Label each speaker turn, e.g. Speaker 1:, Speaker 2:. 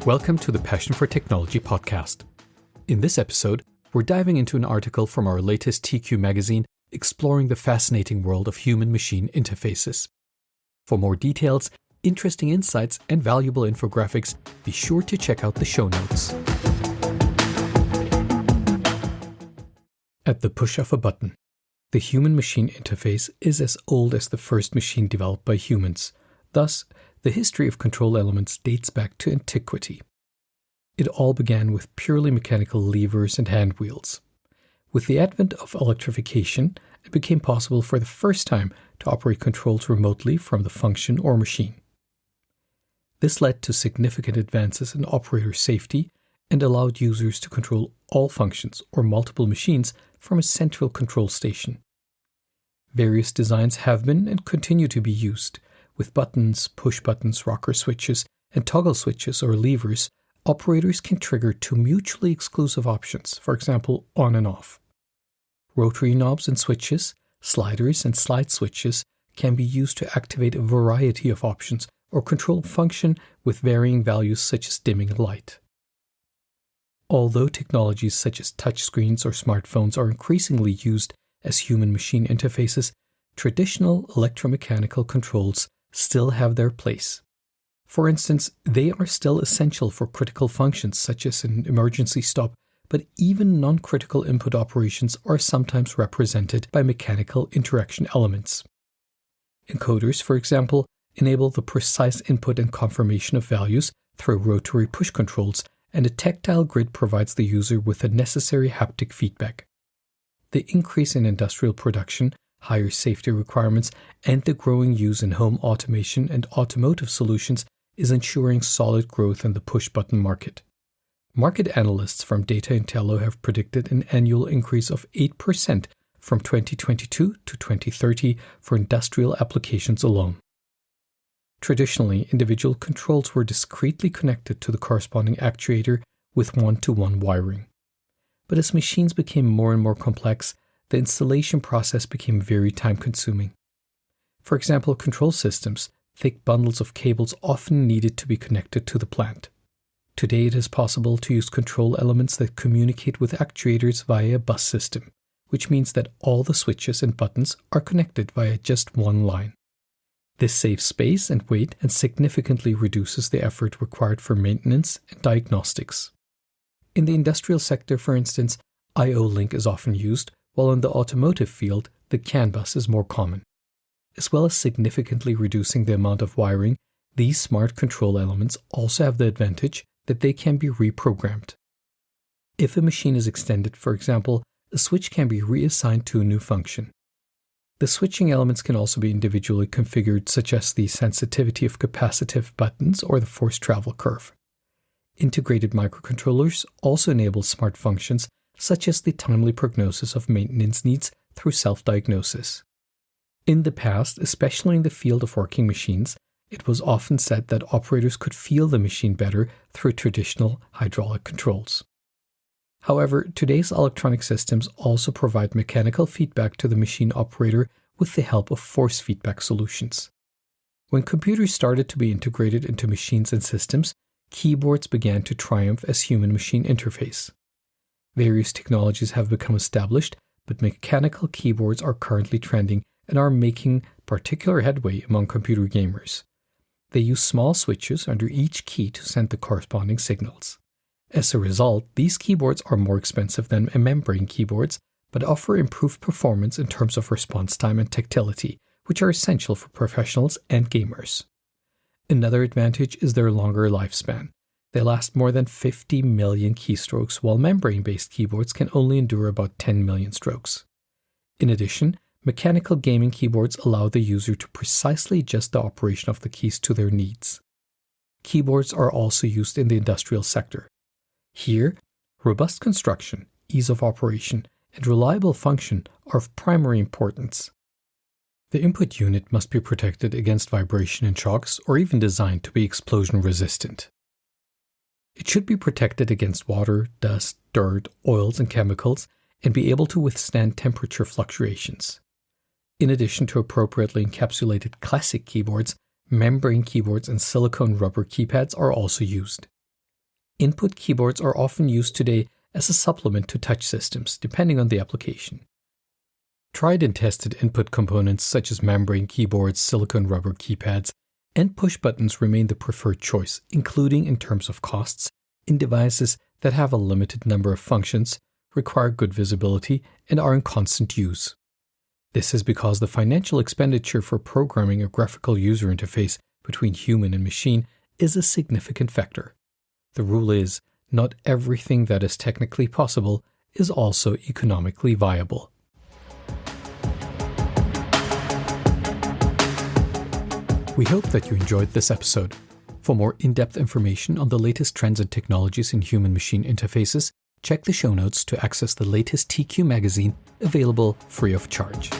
Speaker 1: Welcome to the Passion for Technology podcast. In this episode, we're diving into an article from our latest TQ magazine exploring the fascinating world of human-machine interfaces. For more details, interesting insights, and valuable infographics, be sure to check out the show notes. At the push of a button. The human-machine interface is as old as the first machine developed by humans. Thus, the history of control elements dates back to antiquity. It all began with purely mechanical levers and hand wheels. With the advent of electrification, it became possible for the first time to operate controls remotely from the function or machine. This led to significant advances in operator safety and allowed users to control all functions or multiple machines from a central control station. Various designs have been and continue to be used. With buttons, push buttons, rocker switches, and toggle switches or levers, operators can trigger two mutually exclusive options, for example, on and off. Rotary knobs and switches, sliders and slide switches can be used to activate a variety of options or control a function with varying values such as dimming a light. Although technologies such as touchscreens or smartphones are increasingly used as human-machine interfaces, traditional electromechanical controls still have their place. For instance, they are still essential for critical functions such as an emergency stop, but even non-critical input operations are sometimes represented by mechanical interaction elements. Encoders, for example, enable the precise input and confirmation of values through rotary push controls, and a tactile grid provides the user with the necessary haptic feedback. The increase in industrial production, higher safety requirements, and the growing use in home automation and automotive solutions is ensuring solid growth in the push-button market. Market analysts from Data Intello have predicted an annual increase of 8% from 2022 to 2030 for industrial applications alone. Traditionally, individual controls were discretely connected to the corresponding actuator with one-to-one wiring. But as machines became more and more complex, the installation process became very time-consuming. For example, control systems, thick bundles of cables often needed to be connected to the plant. Today it is possible to use control elements that communicate with actuators via a bus system, which means that all the switches and buttons are connected via just one line. This saves space and weight and significantly reduces the effort required for maintenance and diagnostics. In the industrial sector, for instance, I/O link is often used, while in the automotive field, the CAN bus is more common. As well as significantly reducing the amount of wiring, these smart control elements also have the advantage that they can be reprogrammed. If a machine is extended, for example, a switch can be reassigned to a new function. The switching elements can also be individually configured, such as the sensitivity of capacitive buttons or the force travel curve. Integrated microcontrollers also enable smart functions, such as the timely prognosis of maintenance needs through self-diagnosis. In the past, especially in the field of working machines, it was often said that operators could feel the machine better through traditional hydraulic controls. However, today's electronic systems also provide mechanical feedback to the machine operator with the help of force feedback solutions. When computers started to be integrated into machines and systems, keyboards began to triumph as human-machine interface. Various technologies have become established, but mechanical keyboards are currently trending and are making particular headway among computer gamers. They use small switches under each key to send the corresponding signals. As a result, these keyboards are more expensive than membrane keyboards, but offer improved performance in terms of response time and tactility, which are essential for professionals and gamers. Another advantage is their longer lifespan. They last more than 50 million keystrokes, while membrane-based keyboards can only endure about 10 million strokes. In addition, mechanical gaming keyboards allow the user to precisely adjust the operation of the keys to their needs. Keyboards are also used in the industrial sector. Here, robust construction, ease of operation, and reliable function are of primary importance. The input unit must be protected against vibration and shocks, or even designed to be explosion resistant. It should be protected against water, dust, dirt, oils, and chemicals, and be able to withstand temperature fluctuations. In addition to appropriately encapsulated classic keyboards, membrane keyboards and silicone rubber keypads are also used. Input keyboards are often used today as a supplement to touch systems, depending on the application. Tried and tested input components such as membrane keyboards, silicone rubber keypads, and push buttons remain the preferred choice, including in terms of costs, in devices that have a limited number of functions, require good visibility, and are in constant use. This is because the financial expenditure for programming a graphical user interface between human and machine is a significant factor. The rule is, not everything that is technically possible is also economically viable. We hope that you enjoyed this episode. For more in-depth information on the latest trends and technologies in human-machine interfaces, check the show notes to access the latest TQ magazine, available free of charge.